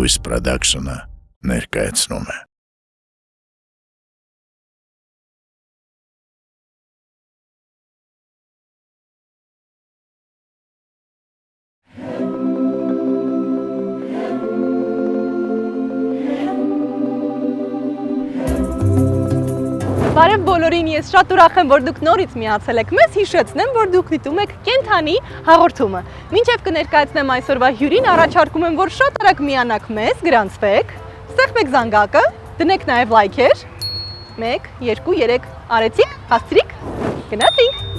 լույս Production-ը ներկայացնում է։ Բարև բոլորին, ես շատ ուրախ եմ, որ դուք նորից միացել եք մեզ, հիշեցնեմ, որ դուք դիտում եք Կենդանի հաղորդումը։ Մինչև կներկայացնեմ այսօրվա հյուրին, առաջարկում եմ, որ շատ արագ միանաք մեզ, գրանցվեք, ստեղծեք զանգակը, դնեք նաև լայքեր, 1, 2, 3, արեցիք, հասցրիք, գնացինք։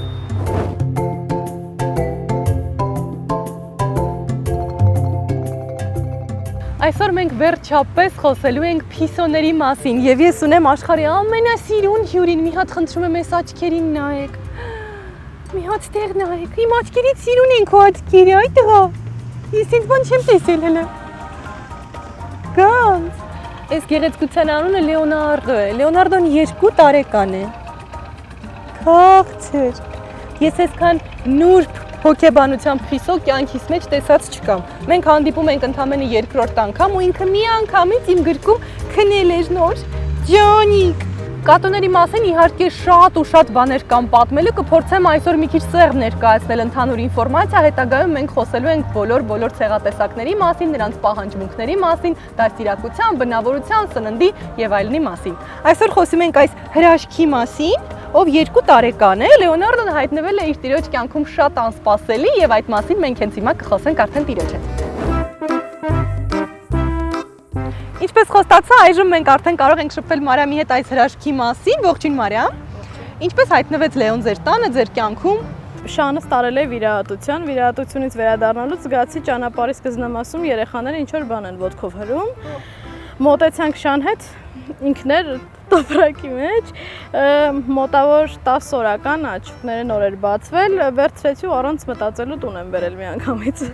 Այսօր մենք վերջապես խոսելու ենք փիսոների մասին եւ ես ունեմ աշխարհի ամենասիրուն հյուրին, մի հատ խնդրում եմ այս աչքերին նայեք։ Մի հատ տեղ նայեք, իմ աչքերից սիրուն են քո աչքերը, այ տղա։ Ես ինձ բան չեմ տեսել հələ։ Գանց։ Այս գեղեցկության անունը Լեոնարդո է։ Լեոնարդոն 2 տարեկան է։ Քաղցր։ Ես այսքան նուրբ հոգեբանությամբ փիսո կյանքիս մեջ տեսած չկամ։ Մենք հանդիպում ենք ընդամենը 2-րդ անգամ ու ինքը մի անգամից իմ գրկում քնել էր նոր Ջանիկ։ Կատուների մասին իհարկե շատ բաներ կան պատմելու, կփորձեմ այսօր մի քիչ սեղմ ներկայացնել ընդհանուր ինֆորմացիա, հետագայում մենք խոսելու ենք բոլոր ցեղատեսակների մասին, նրանց պահանջմունքների մասին, դաստիարակության, բնավորության, սննդի եւ այլնի մասին։ Այսօր խոսում ենք այս հրաշքի մասին, ով 2 տարեկան է, Լեոնարդոն հայտնվել է իր տիրոջ կյանքում շատ անսպասելի եւ այդ մասին մենք հենց հիմա կխոսենք արդեն տիրոջ հետ։ Ինչպես խոստացա, այժմ մենք արդեն կարող ենք շփվել Մարիամի հետ այս հրաշքի մասին։ Ողջույն Մարիամ։ Ինչպես հայտնվեց Լեոն ձեր տանը, ձեր կյանքում։ Շանս տարել է վիրահատությունից վերադառնալուց զգացի ճանապարհի սկզբնամասում երեխաները ինչ որ բան են ոտքով հրում։ Մոտեցանք Շան հետ, ինքն էր տոպրակի մեջ, մոտավոր 10 օրական աչուկները նոր էր բացվել, վերցրեցի ու առանց մտածելու տուն եմ բերել միանգամից։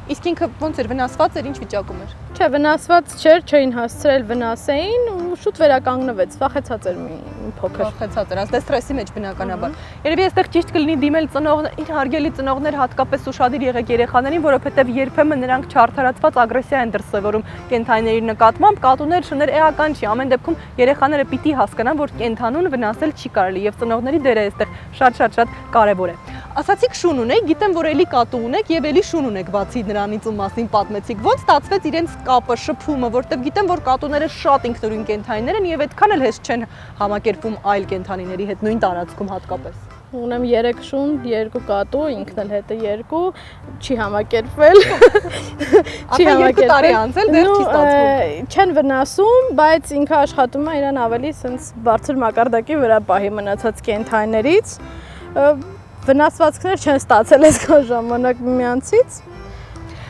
Իսկ ինքը ոնց էր, վնասված էր, ինչ վիճակում էր։ Չէ, վնասված չէր, չէին հասցրել վնասեին ու շուտ վերականգնվեց, վախեցած էր մի փոքր։ Վախեցած էր, ասես ստրեսի մեջ բնականաբար։ Երևի այստեղ ճիշտ կլինի դիմել ծնողներ, հարգելի ծնողներ, հատկապես ուշադիր եղեք երեխաներին, որովհետև երբեմն նրանք չարդարացված ագրեսիա են դրսևորում կենդանիների նկատմամբ, կատուներ, շներ էական չի, ամեն դեպքում երեխաները պիտի հասկանան, որ կենդանուն վնասել չի կարելի եւ ծնողների դերը այստեղ շատ կարեւոր է։ Ասացիք շուն ունեք, գիտեմ, որ էլի կատու ունեք եւ էլի շուն ունեք, բացի նրանից ու մասին պատմեցիք։ Ոնց ստացվեց իրենց կապը, շփումը, որտեղ գիտեմ, որ կատուները շատ ինքնուրույն կենդանիներ են եւ այդքան էլ հեշտ չեն համակերպվում այլ կենդանիների հետ, նույն տարածքում հատկապես։ Ունեմ 3 շուն, 2 կատու, ինքն էլ հետը 2, չի համակերպվել։ Չի համակերպվել։ 2 տարի անցել դեռ չի ստացվում։ Չեն վնասում, բայց ինքը աշխատում է իրան ավելի sense բարձր մակարդակի վրա պահի մնացած կենդանիներից։ Վնասվածքներ չեն ստացել այսքան ժամանակ միմյանցից։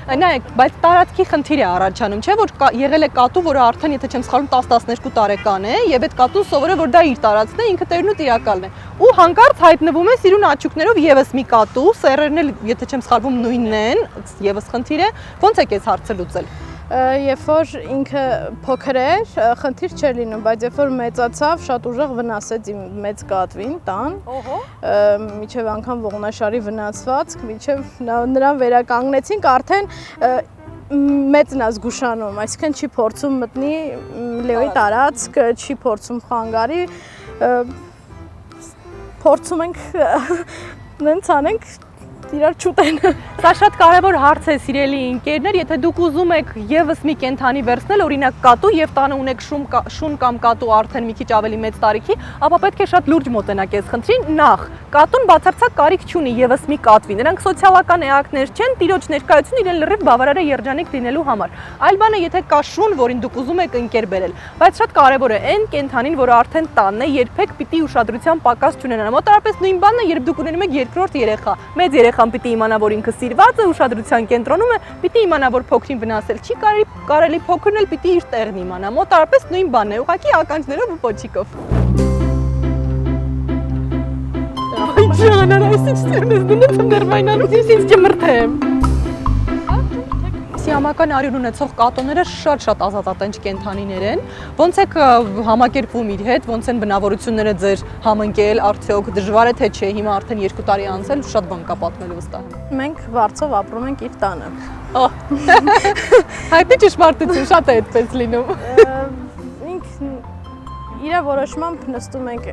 Նայեք, բայց տարածքի խնդիր է առաջանում, չէ՞ որ եղել է կատու, որը արդեն եթե չեմ սխալվում 10-12 տարեկան է, եւ այդ կատուն սովորել որ դա իր տարածքն է, ինքը տերն ու տիրակալն է։ Ու հանկարծ հայտնվում է սիրուն աչուկներով եւս մի կատու, սերերն էլ եթե չեմ սխալվում նույնն են, եւս խնդիր է։ Ոնց եք այս հարցը լուծել։ Երբ որ ինքը փոքր էր, խնդիր չէր լինում, բայց երբ որ մեծացավ, շատ ուժեղ վնասեց իմ մեծ կատվին տան։ Միջև անգամ ողնաշարի վնասվածք, միջև նրան վերականգնեցինք, արդեն մեծն է զգուշանում, այսինքն չի փորձում մտնի Լեոյի տարածք, չի փորձում խանգարի, փորձում ենք նենց անենք իրար չուտեն։ Սա շատ կարևոր հարց է, սիրելի ընկերներ, եթե դուք ուզում եք եւս մի կենդանի վերցնել, օրինակ կատու եւ տանը ունեք շուն կամ կատու արդեն մի քիչ ավելի մեծ տարիքի, ապա պետք է շատ լուրջ մոտենաք այս խնդրին։ Նախ, կատուն բացարձակ կարիք չունի եւս մի կատվի, նրանք սոցիալական էակներ չեն, տիրոջ ներկայությունը իրեն լրիվ բավարար է երջանիկ լինելու համար։ Այլ բան է, եթե կա շուն, որին դուք ուզում եք ընկեր բերել, բայց շատ կարևոր է այն կենդանին, որը արդեն տանն է, երբեք պիտի ուշադրության պակաս չունենա։ Մոտավորապես նույն բանն է, երբ դուք ունենում եք երկրորդ երեխա։ Մեծ երեխան պիտի իմանա, որ ինքը սիրված է, ուշադրության կենտրոնում է, պիտի իմանա, որ փոքրին վնասել չի կարելի, փոքրն էլ պիտի իր տեղն իմանա։ Մոտավորապես նույն բանն է, ուղղակի ականջներով ու պոչիկով։ Ay Canan, ay սիստերնես դնեց ներվայնանում, ես ինձ ջմրթեմ։ Սիամական արյուն ունեցող կատոները շատ ազատատենչ կենդանիներ են։ Ոնց եք համակերպվում իր հետ, ոնց են բնավորությունները ձեր համընկել, արդյոք դժվար է թե չէ, հիմա արդեն 2 տարի անցել, շատ բան կա պատմելու վստահ եմ։ Մենք վարձով ապրում ենք իր տանը։ Հայտնի ճշմարտություն շատ է այդպես լինում։ Ինք իր որոշմամբ նստում ենք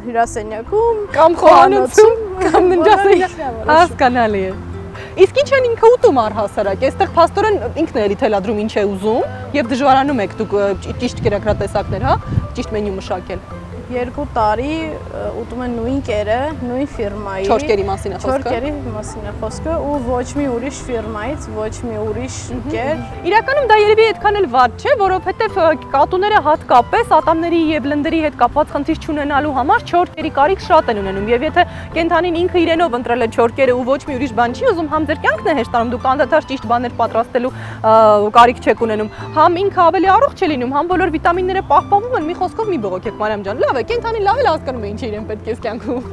հյուրասենյակում Կամ խոհանոցում, կամ ննջասենյակում։ Հասկանալի է։ Իսկ ինչ են ինքը ուտում առհասարակ։ Այստեղ փաստորեն ինքն է էլի թելադրում ինչ է ուզում եւ դժվարանում եք դուք ճիշտ կերակրատեսակներ, հա, ճիշտ մենյու մշակել։ 2 տարի ուտում են նույն կերը, նույն ֆիրմայի։ 4 կերի մասին է խոսքը։ 4 կերի մասին է խոսքը ու ոչ մի ուրիշ ֆիրմայից, ոչ մի ուրիշ կեր։ Իրականում դա երևի այդքան էլ վատ չէ, որովհետև կատուները հատկապես ատամների եւ լնդերի հետ կապված խնդիր չունենալու համար 4 կերի կարիք շատ են ունենում եւ եթե կենթանին ինքը իրենով ընտրել է 4 կերը ու ոչ մի ուրիշ բան չի ուզում, համ ձեր կյանքն է հեշտանում, դուք անդադար ճիշտ բաներ պատրաստելու կարիք չեք ունենում, համ ինքը ավելի առողջ է լինում, համ բոլոր վիտամինները պահպանվում են, մի խոսքով մի բողոքեք Մարիամ ջան, լավ է, կենթանին լավ էլ հասկանում է ինչ իրեն պետք է կյանքում։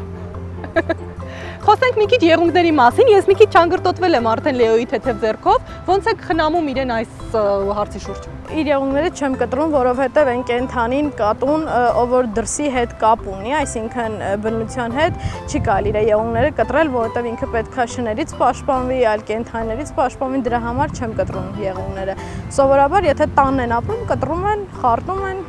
Խոսենք մի քիչ եղունգների մասին, ես մի քիչ չանգրտոտվել եմ արդեն Լեոյի թեթև ձեռքով, ոնց եք խնամում իրեն այս հարցի շուրջ։ Իր եղունգները չեմ կտրում, որովհետև այն կենթանին կատուն, ով որ դրսի հետ կապ ունի, այսինքն բնության հետ, չի կարելի իր եղունգները կտրել, որովհետև ինքը պետքա շներից պաշտպանվի, այլ կենթանիներից պաշտպանվի, դրա համար չեմ կտրում եղունգները։ Սովորաբար, եթե տանն են ապրում, կտրում են, խառնում են։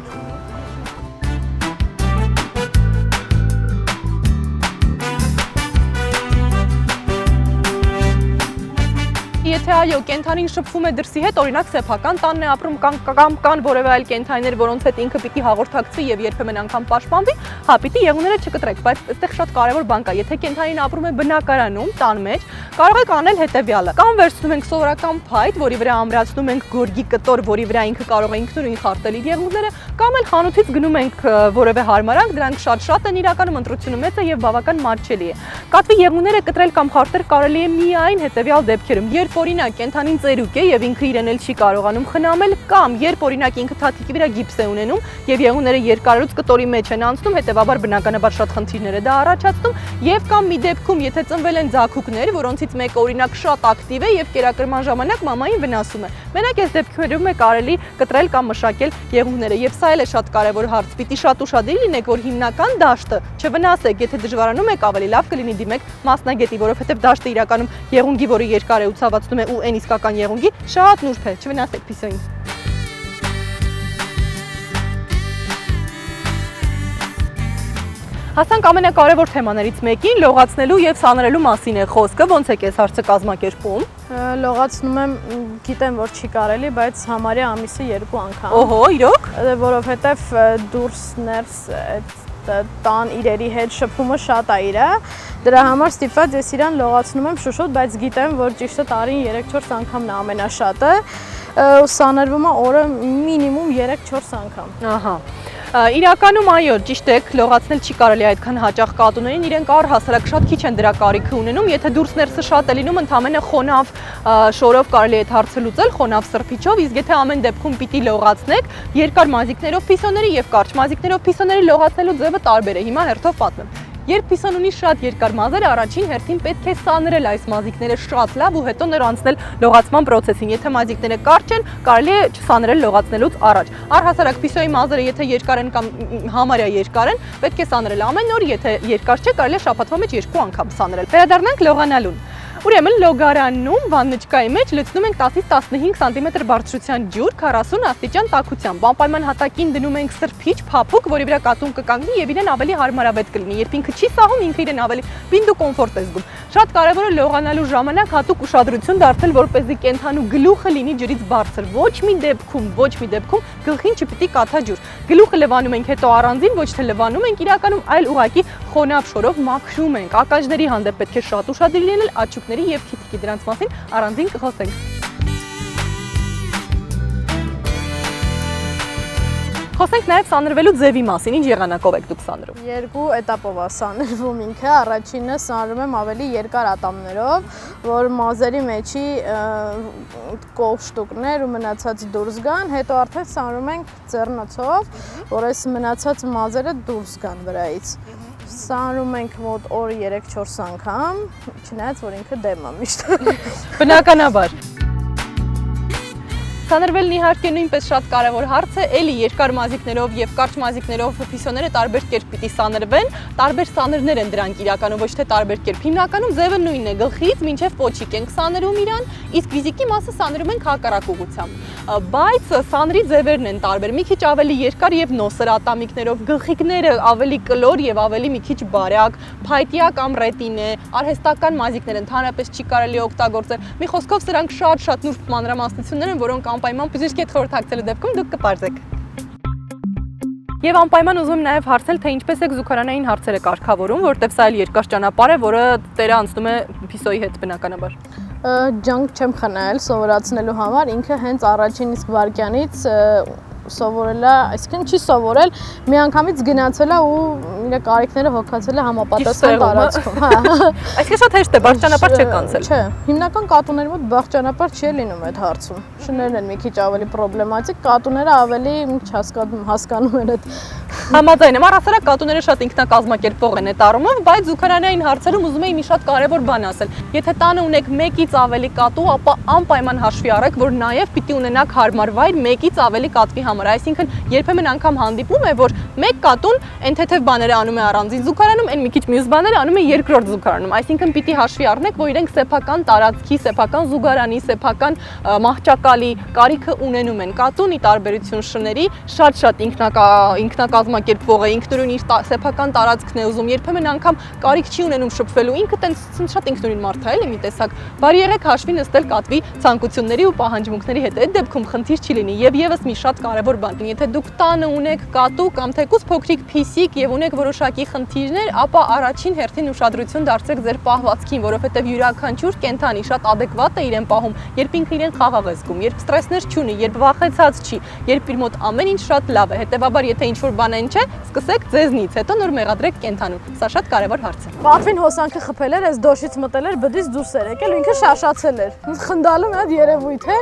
Եթե այո, կենթանին շփվում է դրսի հետ, օրինակ սեփական տանն է ապրում կամ կան որևէ այլ կենթանիներ, որոնց հետ ինքը պիտի հաղորդակցվի եւ երբեմն անգամ պաշտպանվի, հա, պիտի եղունգները չկտրեք, բայց այստեղ շատ կարեւոր բան կա, եթե կենթանին ապրում է բնակարանում, տան մեջ, կարող եք անել հետեւյալը. կամ վերցնում ենք սովորական փայտ, որի վրա ամրացնում ենք գորգի կտոր, որի վրա ինքը կարող է ինքնուրույն խարտել իր եղունգները, կամ էլ խանութից գնում ենք որևէ հարմարանք, դրանք շատ են իրականում, ընտրությունը մեծ է եւ բավական մատչելի է։ Կատվի եղունգները կտրել կամ խարտել կարելի է միայն հետեւյալ դեպքերում, երբ օրինակ կենթանին ծերուկ է եւ ինքը իրեն էլ չի կարողանում խնամել, կամ երբ օրինակ ինքը թաթիկի վրա գիպս է ունենում եւ եղունգները երկարորդ կտորի մեջ են անցնում, հետեւաբար բնականաբար շատ խնդիրներ է դա առաջացնում, եւ կամ մի դեպքում, եթե ծնվել են ձագուկներ, որոնցից մեկը օրինակ շատ ակտիվ է եւ կերակրման ժամանակ մամային վնասում է։ Մենակ այս դեպքերում է կարելի կտրել կամ մշակել եղունգները եւ սա էլ է շատ կարեւոր հարց։ Պիտի շատ ուշադիր լինեք, որ հիմնական դաշտը չվնասեք, եթե դժվարանում եք, ավելի լավ կլինի դիմեք մասնագետի, որովհետեւ դաշտը իրականում եղունգի, որը երկար է ու ցավացնում է ու այն իսկական եղունգի, շատ նուրբ է, չվնասեք փիսոյին։ Հասանք ամենակարևոր թեմաներից մեկին, լողացնելու եւ սանրելու մասին է խոսքը, ոնց է այս հարցը կազմակերպում։ Լողացնում եմ, գիտեմ, որ չի կարելի, բայց համարյա ամիսը 2 անգամ։ Օհո, իրոք։ Որովհետև դուրս ներս տան իրերի հետ շփումը շատ է իրա, դրա համար ստիպված ես իրան լողացնում եմ շուշոտ, բայց գիտեմ, որ ճիշտը տարին 3-4 անգամն է ամենաշատը, սանրվում է օրը մինիմում 3-4 անգամ։ Ահա։ Իրականում այո, ճիշտ եք, լողացնել չի կարելի այդքան հաճախ կատուներին, իրենք առհասարակ շատ քիչ են դրա կարիքը ունենում, եթե դուրս ներսը շատ է լինում, ընդամենը խոնավ շորով կարելի է այդ հարցը լուծել, խոնավ սրբիչով, իսկ եթե ամեն դեպքում պիտի լողացնեք, երկար մազիկներով փիսոների եւ կարճ մազիկներով փիսոների լողացնելու ձևը տարբեր է, հիմա հերթով պատմեմ։ Երբ փիսոն ունի շատ երկար մազեր, առաջին հերթին պետք է սանրել այս մազիկները շատ լավ ու հետո նրանցնել լողացման process-ին։ Եթե մազիկները կարճ են, կարելի է չսանրել լողացնելուց առաջ։ Առհասարակ փիսոյի մազերը եթե երկար են կամ համարյա երկար են, պետք է սանրել ամեն օր, եթե երկար չէ, կարելի է շաբաթվա մեջ 2 անգամ սանրել։ Վերադառնանք լողանալուն։ Ուրեմն լոգարանում վաննչկայի մեջ լցնում ենք 10-ից 15 սանտիմետր բարձրության ջուր 40 աստիճան տաքությամբ։ Անպայման հատակին դնում ենք սրբիչ, փափուկ, որի վրա կատուն կկանգնի եւ իրեն ավելի հարմարավետ կլինի։ Երբ ինքը չի սահում, ինքը իրեն ավելի պինդ ու կոմֆորտ է զգում։ Շատ կարևոր է լողանալու ժամանակ հատուկ ուշադրություն դարձնել, որպեսզի կենթանու գլուխը լինի ջրից բարձր։ Ոչ մի դեպքում գլխին չպիտի կաթա ջուր։ Գլուխը լվանում ենք հետո առանձին, ոչ թե լվանում ենք իրականում, այլ ուղղակի խոնավ շորով մաքրում ենք։ Ակաջների հանդեպ պետք է շատ ուշադիր լինել, աչուկների եւ քիթիկի դրանց մասին առանձին կխոսենք։ Խոսենք նաև սանրվելու ձևի մասին, ինչ եղանակով եք դուք սանրում։ 2 էտապով է սանրվում ինքը, առաջինը սանրում եմ ավելի երկար ատամներով, որ մազերի մեջի կողշտուկներ ու մնացած դուրս գան, հետո արդեն սանրում ենք ձեռնոցով, որ այս մնացած մազերը դուրս գան վրայից։ Սանրում ենք մոտ օր 3-4 անգամ, չնայած որ ինքը դեմ է միշտ։ Բնականաբար։ Սանրվելն իհարկե նույնպես շատ կարևոր հարց է, էլի երկար մազիկներով եւ կարճ մազիկներով փիսոները տարբեր կերպ պիտի սանրվեն, տարբեր սանրներ են դրանք իրականում, ոչ թե տարբեր կերպ։ Հիմնականում ձևը նույնն է, գլխից մինչեւ պոչիկ ենք սանրում իրան, իսկ վիզիկի մասը սանրում ենք հակառակ ուղղությամբ։ Բայց սանրի ձևերն են տարբեր, մի քիչ ավելի երկար եւ նոսր ատամիկներով, գլխիկները ավելի կլոր եւ ավելի մի քիչ բարակ, փայտյա կամ ռետինե, արհեստական մազիկներ ընդհանրապես չի կարելի օգտագործել։ Մի խոսքով սրանք շատ նուրբ մանրամասնություններ են, որոնք անպայման բժշկի հետ խորհրդակցելու դեպքում դուք կպարզեք։ Եվ անպայման ուզում եմ նաև հարցնել, թե ինչպես եք զուգարանային հարցերը կարգավորում, որտեղ սա էլ երկար ճանապարհ է, որը տերը անցնում է փիսոյի հետ բնականաբար։ Ջանք չեմ խնայել սովորացնելու համար, ինքը հենց առաջին իսկ վարքյանից սովորել է, այսինքն չի սովորել, միանգամից գնացել է ու իր կարիքները հոգացել է համապատասխան տարածքում։ Հա։ Այսինքն շատ հեշտ է, բարդ ճանապարհ չեք անցել։ Չէ, հիմնական կատուների մոտ բարդ ճանապարհ չի լինում այդ հարցում։ Շներն են մի քիչ ավելի պրոբլեմատիկ, կատուները ավելի հասկանում են այդ։ Համաձայն եմ, առասարակ կատուները շատ ինքնակազմակերպող են այդ առումով, բայց զուգարանային հարցերում ուզում եի մի շատ կարևոր բան ասել։ Եթե տանը ունեք 1-ից ավելի կատու, ապա անպայման հաշվի առեք, որ նաև պիտի ունենաք հարմար վայր 1-ից ավելի կատվի համար։ Այսինքն երբեմն անգամ հանդիպում է, որ մեկ կատուն այն թեթև բաները անում է առանձին զուգարանում, այն մի քիչ մյուս բաները անում է երկրորդ զուգարանում։ Այսինքն պիտի հաշվի առնեք, որ իրենք սեփական տարածքի, սեփական զուգարանի, սեփական մահճակալի կարիքը ունենում են։ Կատուն ի տարբերություն շների շատ ինքնակազմակերպվող է, ինքնուրույն իր սեփական տարածքն է ուզում, երբեմն անգամ կարիք չի ունենում շփվելու, ինքը տենց շատ ինքնուրույն մարդ է, էլի մի տեսակ։ Բարի եղեք հաշվի նստել կատվի ցանկությունների ու պահանջմունքների հետ։ Այդ դեպքում խնդիր չի լինի։ Եվ եւս մի շատ կարևոր բան, եթե դուք տանը ունեք կատու կամ թեկուզ փոքրիկ փիսիկ եւ ունեք որոշակի խնդիրներ, ապա առաջին հերթին ուշադրություն դարձրեք ձեր պահվածքին, որովհետեւ յուրաքանչյուր կենդանի շատ adekvat է իրեն պահում, երբ ինքը իրեն խաղաղ է զգում, երբ ստրեսներ չունի, երբ վախեցած չի, երբ իր մոտ ամեն ինչ շատ լավ է։ Հետեւաբար, եթե ինչ-որ բան այն չէ, սկսեք ձեզնից, հետո նոր մեղադրեք կենդանուն։ Սա շատ կարևոր հարց է։ Պատվին հոսանքը խփել էր, այս դոշից մտել էր, բդից դուրս էր եկել, ինքը շաշացել էր։ Խնդալում այդ երևույթ է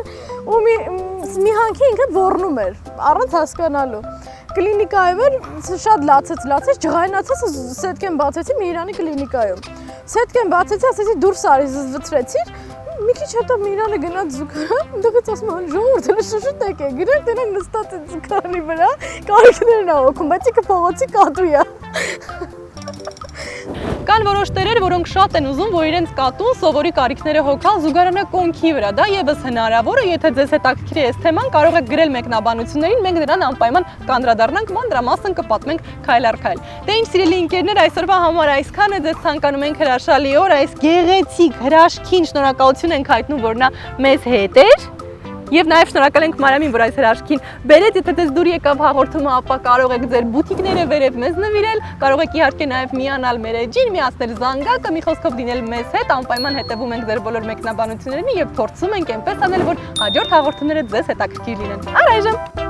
ու մի հանքի ինքը ոռնում էր, առանց հասկանալու։ Կլինիկայում էր, շատ լացեց, ջղայնացած, սետկեն բացեցի Միրանի կլինիկայում։ Սետկեն բացեցի, ասեցի դուրս արի, զզվցրեցիր։ Մի քիչ հետո Միրանը գնաց զուգարան, դուքից ասում են ժողովուրդը շուշուտ եկեք, գնանք դրանք նստած են զուգարանի վրա, կարիքներն ա օգում, բայց ինքը փողոցի կատու է։ Կան որոշ տերեր, որոնք շատ են ուզում, որ իրենց կատուն սովորի կարիքները հոգալ զուգարանակոնքի վրա, դա եւս հնարավոր է, եթե ձեզ հետաքրքիր է այս թեման, կարող եք գրել մեկնաբանություններին, մենք դրան անպայման կանդրադառնանք, մանրամասն կպատմենք քայլ առ քայլ։ Դե ինչ սիրելի ընկերներ, այսօրվա համար այսքան է, ձեզ ցանկանում ենք հրաշալի օր, այս գեղեցիկ հրաշքին շնորհակալություն ենք հայտնում, որ նա մեզ հետ էր։ Եվ նաև շնորհակալ ենք Մարիամին, որ այս հրաշքին բերեց, եթե դες դուր եկավ հաղորդումը, ապա կարող եք ձեր բուտիկները վերև մեզ նվիրել, կարող եք իհարկե նաև միանալ մեր էջին, միացնել զանգակը, մի խոսքով դինել մեզ հետ, անպայման հետևում ենք ձեր բոլոր մեկնաբանություններին եւ փորձում ենք այնպես անել, որ հաջորդ հաղորդումները ձեզ հետաքրքիր լինեն։ Առայժմ